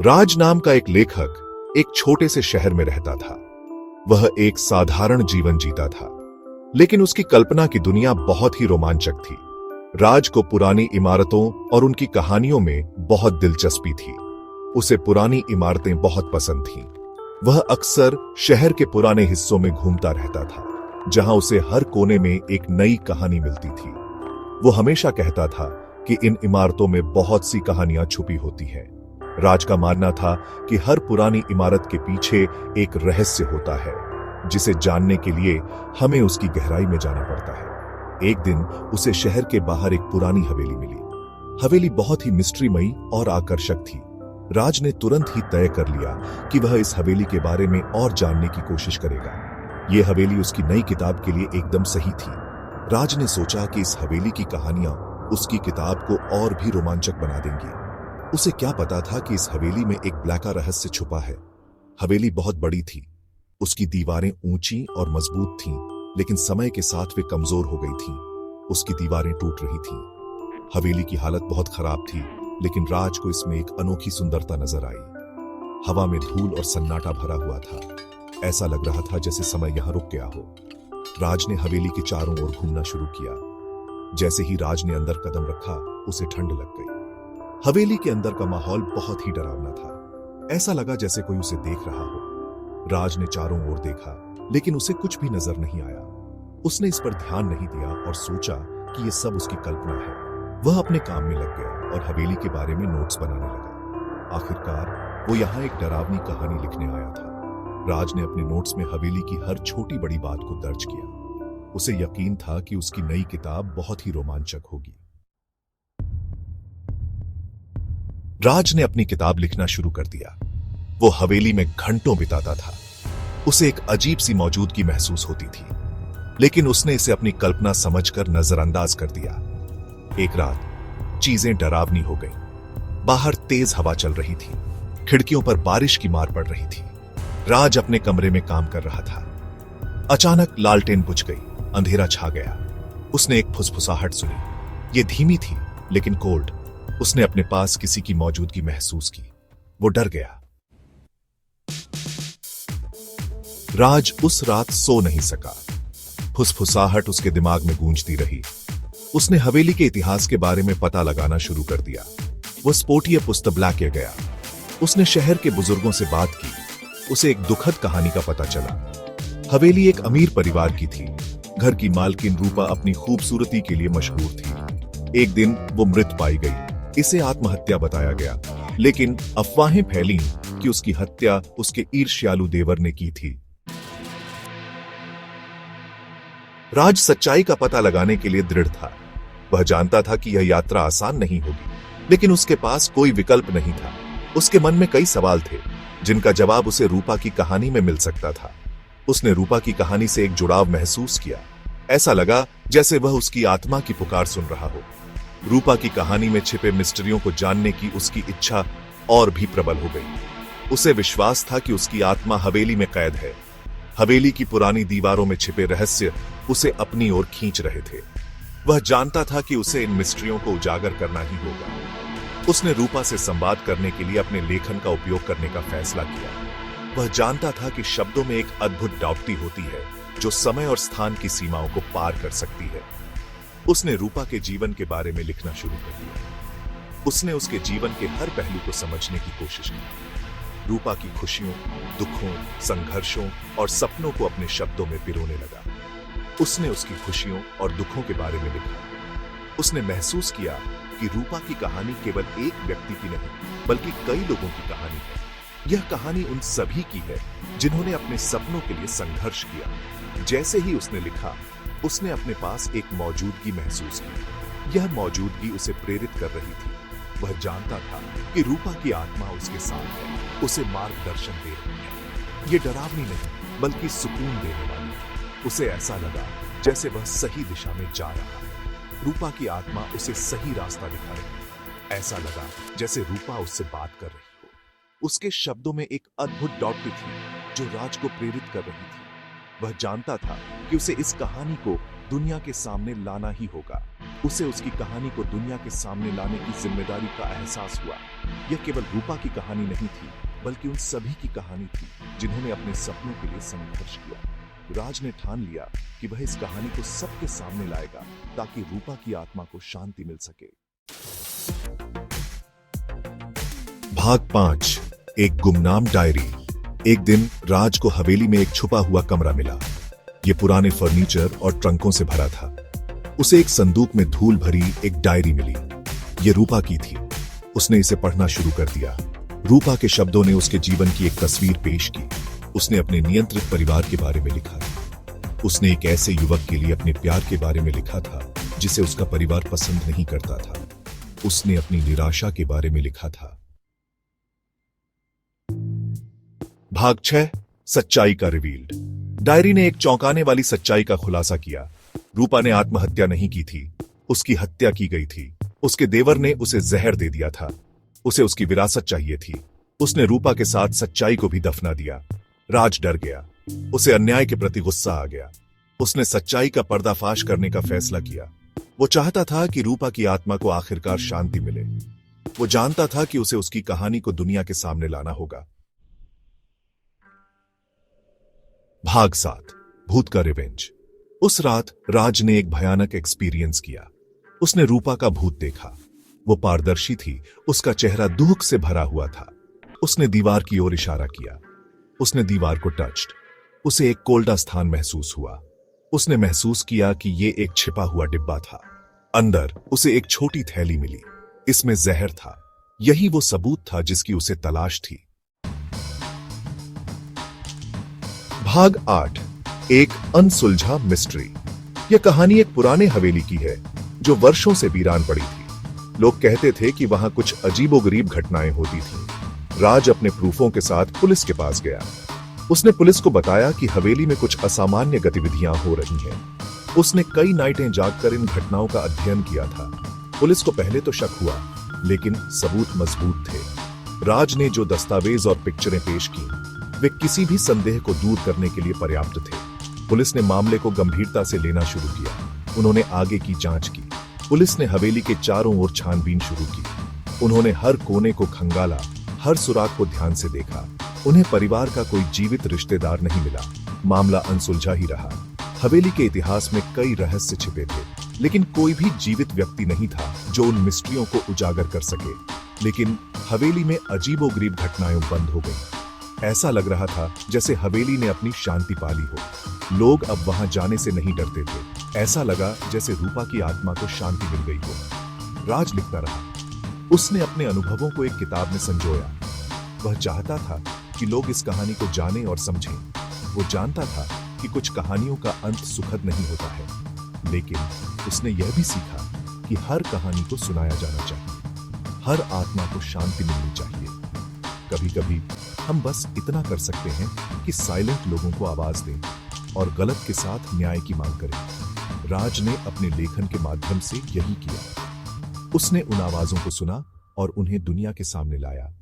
राज नाम का एक लेखक एक छोटे से शहर में रहता था। वह एक साधारण जीवन जीता था, लेकिन उसकी कल्पना की दुनिया बहुत ही रोमांचक थी। राज को पुरानी इमारतों और उनकी कहानियों में बहुत दिलचस्पी थी। उसे पुरानी इमारतें बहुत पसंद थीं। वह अक्सर शहर के पुराने हिस्सों में घूमता रहता था, जहां उसे हर कोने में एक नई कहानी मिलती थी। वो हमेशा कहता था कि इन इमारतों में बहुत सी कहानियां छुपी होती हैं। राज का मानना था कि हर पुरानी इमारत के पीछे एक रहस्य होता है, जिसे जानने के लिए हमें उसकी गहराई में जाना पड़ता है। एक दिन उसे शहर के बाहर एक पुरानी हवेली मिली। हवेली बहुत ही मिस्ट्रीमयी और आकर्षक थी। राज ने तुरंत ही तय कर लिया कि वह इस हवेली के बारे में और जानने की कोशिश करेगा। यह हवेली उसकी नई किताब के लिए एकदम सही थी। राज ने सोचा कि इस हवेली की कहानियां उसकी किताब को और भी रोमांचक बना देंगी। उसे क्या पता था कि इस हवेली में एक ब्लैका रहस्य छुपा है। हवेली बहुत बड़ी थी। उसकी दीवारें ऊंची और मजबूत थीं, लेकिन समय के साथ वे कमजोर हो गई थीं। उसकी दीवारें टूट रही थीं। हवेली की हालत बहुत खराब थी, लेकिन राज को इसमें एक अनोखी सुंदरता नजर आई। हवा में धूल और सन्नाटा भरा हुआ था। ऐसा लग रहा था जैसे समय यहां रुक गया हो। राज ने हवेली के चारों ओर घूमना शुरू किया। जैसे ही राज ने अंदर कदम रखा, उसे ठंड लग गई। हवेली के अंदर का माहौल बहुत ही डरावना था। ऐसा लगा जैसे कोई उसे देख रहा हो। राज ने चारों ओर देखा, लेकिन उसे कुछ भी नजर नहीं आया। उसने इस पर ध्यान नहीं दिया और सोचा कि यह सब उसकी कल्पना है। वह अपने काम में लग गया और हवेली के बारे में नोट्स बनाने लगा। आखिरकार वो यहाँ एक डरावनी कहानी लिखने आया था। राज ने अपने नोट्स में हवेली की हर छोटी बड़ी बात को दर्ज किया। उसे यकीन था कि उसकी नई किताब बहुत ही रोमांचक होगी। राज ने अपनी किताब लिखना शुरू कर दिया। वो हवेली में घंटों बिताता था। उसे एक अजीब सी मौजूदगी महसूस होती थी, लेकिन उसने इसे अपनी कल्पना समझकर नजरअंदाज कर दिया। एक रात चीजें डरावनी हो गईं। बाहर तेज हवा चल रही थी। खिड़कियों पर बारिश की मार पड़ रही थी। राज अपने कमरे में काम कर रहा था। अचानक लालटेन बुझ गई। अंधेरा छा गया। उसने एक फुसफुसाहट सुनी। यह धीमी थी, लेकिन कोल्ड। उसने अपने पास किसी की मौजूदगी महसूस की। वो डर गया। राज उस रात सो नहीं सका। फुसफुसाहट उसके दिमाग में गूंजती रही। उसने हवेली के इतिहास के बारे में पता लगाना शुरू कर दिया। वो स्पोर्टिया पुस्तब्लैक गया। उसने शहर के बुजुर्गों से बात की। उसे एक दुखद कहानी का पता चला। हवेली एक अमीर परिवार की थी। घर की मालकिन रूपा अपनी खूबसूरती के लिए मशहूर थी। एक दिन वो मृत पाई गई। इसे आत्महत्या बताया गया, लेकिन अफवाहें फैलीं कि उसकी हत्या उसके ईर्ष्यालु देवर ने की थी। राज सच्चाई का पता लगाने के लिए दृढ़ था। वह जानता था कि यह यात्रा आसान नहीं होगी, लेकिन उसके पास कोई विकल्प नहीं था। उसके मन में कई सवाल थे, जिनका जवाब उसे रूपा की कहानी में मिल सकता था। उसने रूपा की कहानी से एक जुड़ाव महसूस किया। ऐसा लगा जैसे वह उसकी आत्मा की पुकार सुन रहा हो। रूपा की कहानी में छिपे मिस्टरियों को जानने की उसकी इच्छा और भी प्रबल हो गई। उसे विश्वास था कि उसकी आत्मा हवेली में कैद है। हवेली की पुरानी दीवारों में छिपे रहस्य उसे अपनी ओर खींच रहे थे। वह जानता था कि उसे इन मिस्ट्रियों को उजागर करना ही होगा। उसने रूपा से संवाद करने के लिए अपने लेखन का उपयोग करने का फैसला किया। वह जानता था कि शब्दों में एक अद्भुत डाउटी होती है, जो समय और स्थान की सीमाओं को पार कर सकती है। उसने रूपा के जीवन के बारे में लिखना शुरू कर दिया। उसने उसके जीवन के हर पहलू को समझने की कोशिश की। रूपा की खुशियों, दुखों, संघर्षों और सपनों को अपने शब्दों में पिरोने लगा। उसने उसकी खुशियों और दुखों के बारे में लिखा। उसने महसूस किया कि रूपा की कहानी केवल एक व्यक्ति की नहीं, बल्कि कई लोगों की कहानी है। यह कहानी उन सभी की है जिन्होंने अपने सपनों के लिए संघर्ष किया। जैसे ही उसने लिखा, उसने अपने पास एक मौजूदगी महसूस की। यह मौजूदगी उसे प्रेरित कर रही थी। वह जानता था कि रूपा की आत्मा उसके साथ है, उसे मार्गदर्शन दे रही है। यह डरावनी नहीं, बल्कि सुकून देने वाली है। उसे ऐसा लगा जैसे वह सही दिशा में जा रहा है। रूपा की आत्मा उसे सही रास्ता दिखा रही है। ऐसा लगा जैसे रूपा उससे बात कर रही हो। उसके शब्दों में एक अद्भुत डॉट थी जो राज को प्रेरित कर रही थी। वह जानता था कि उसे इस कहानी को दुनिया के सामने लाना ही होगा। उसे उसकी कहानी को दुनिया के सामने लाने की जिम्मेदारी का एहसास हुआ। यह केवल रूपा की कहानी नहीं थी, बल्कि उन सभी की कहानी थी जिन्होंने अपने सपनों के लिए संघर्ष किया। राज ने ठान लिया कि वह इस कहानी को सबके सामने लाएगा ताकि रूपा की आत्मा को शांति मिल सके। भाग 5, एक गुमनाम डायरी। एक दिन राज को हवेली में एक छुपा हुआ कमरा मिला। यह पुराने फर्नीचर और ट्रंकों से भरा था। उसे एक संदूक में धूल भरी एक डायरी मिली। यह रूपा की थी। उसने इसे पढ़ना शुरू कर दिया। रूपा के शब्दों ने उसके जीवन की एक तस्वीर पेश की। उसने अपने नियंत्रित परिवार के बारे में लिखा। उसने एक ऐसे युवक के लिए अपने प्यार के बारे में लिखा था जिसे उसका परिवार पसंद नहीं करता था। उसने अपनी निराशा के बारे में लिखा था। भाग 6, सच्चाई का रिवील्ड। डायरी ने एक चौंकाने वाली सच्चाई का खुलासा किया। रूपा ने आत्महत्या नहीं की थी, उसकी हत्या की गई थी। उसके देवर ने उसे जहर दे दिया था। उसे उसकी विरासत चाहिए थी। उसने रूपा के साथ सच्चाई को भी दफना दिया। राज डर गया। उसे अन्याय के प्रति गुस्सा आ गया। उसने सच्चाई का पर्दाफाश करने का फैसला किया। वो चाहता था कि रूपा की आत्मा को आखिरकार शांति मिले। वो जानता था कि उसे उसकी कहानी को दुनिया के सामने लाना होगा। भाग 7, भूत का रिवेंज। उस रात राज ने एक भयानक एक्सपीरियंस किया। उसने रूपा का भूत देखा। वो पारदर्शी थी। उसका चेहरा दुख से भरा हुआ था। उसने दीवार की ओर इशारा किया। उसने दीवार को टच्ड। उसे एक कोल्डा स्थान महसूस हुआ। उसने महसूस किया कि ये एक छिपा हुआ डिब्बा था। अंदर उसे एक छोटी थैली मिली। इसमें जहर था। यही वो सबूत था जिसकी उसे तलाश थी। भाग 8, एक अनसुलझा मिस्ट्री। यह कहानी एक पुराने हवेली की है जो वर्षों से वीरान पड़ी थी। लोग कहते थे कि वहां कुछ अजीबोगरीब घटनाएं होती थीं। राज अपने प्रूफों के साथ पुलिस के पास गया। उसने पुलिस को बताया कि हवेली में कुछ असामान्य गतिविधियां हो रही हैं। उसने कई नाइटें जागकर इन घटनाओं का अध्ययन किया था। पुलिस को पहले तो शक हुआ, लेकिन सबूत मजबूत थे। राज ने जो दस्तावेज और पिक्चरें पेश की वे किसी भी संदेह को दूर करने के लिए पर्याप्त थे। पुलिस ने मामले को गंभीरता से लेना शुरू किया। उन्होंने आगे की जांच की। पुलिस ने हवेली के चारों ओर छानबीन शुरू की। उन्होंने हर कोने को खंगाला, हर सुराग को ध्यान से देखा। उन्हें परिवार का कोई जीवित रिश्तेदार नहीं मिला। मामला अनसुलझा ही रहा। हवेली के इतिहास में कई रहस्य छिपे थे, लेकिन कोई भी जीवित व्यक्ति नहीं था जो उन मिस्ट्रियों को उजागर कर सके। लेकिन हवेली में अजीबोगरीब घटनाएं बंद हो गईं। ऐसा लग रहा था जैसे हवेली ने अपनी शांति पा ली हो। लोग अब वहां जाने से नहीं डरते थे। ऐसा लगा जैसे रूपा की आत्मा को शांति मिल गई हो। राज लिखता रहा। उसने अपने अनुभवों को एक किताब में संजोया। वह चाहता था कि लोग इस कहानी को जानें और समझें। वो जानता था कि कुछ कहानियों का अंत सुखद नहीं होता है, लेकिन उसने यह भी सीखा कि हर कहानी को सुनाया जाना चाहिए। हर आत्मा को शांति मिलनी चाहिए। कभी-कभी हम बस इतना कर सकते हैं कि साइलेंट लोगों को आवाज दें और गलत के साथ न्याय की मांग करें। राज ने अपने लेखन के माध्यम से यही किया। उसने उन आवाजों को सुना और उन्हें दुनिया के सामने लाया।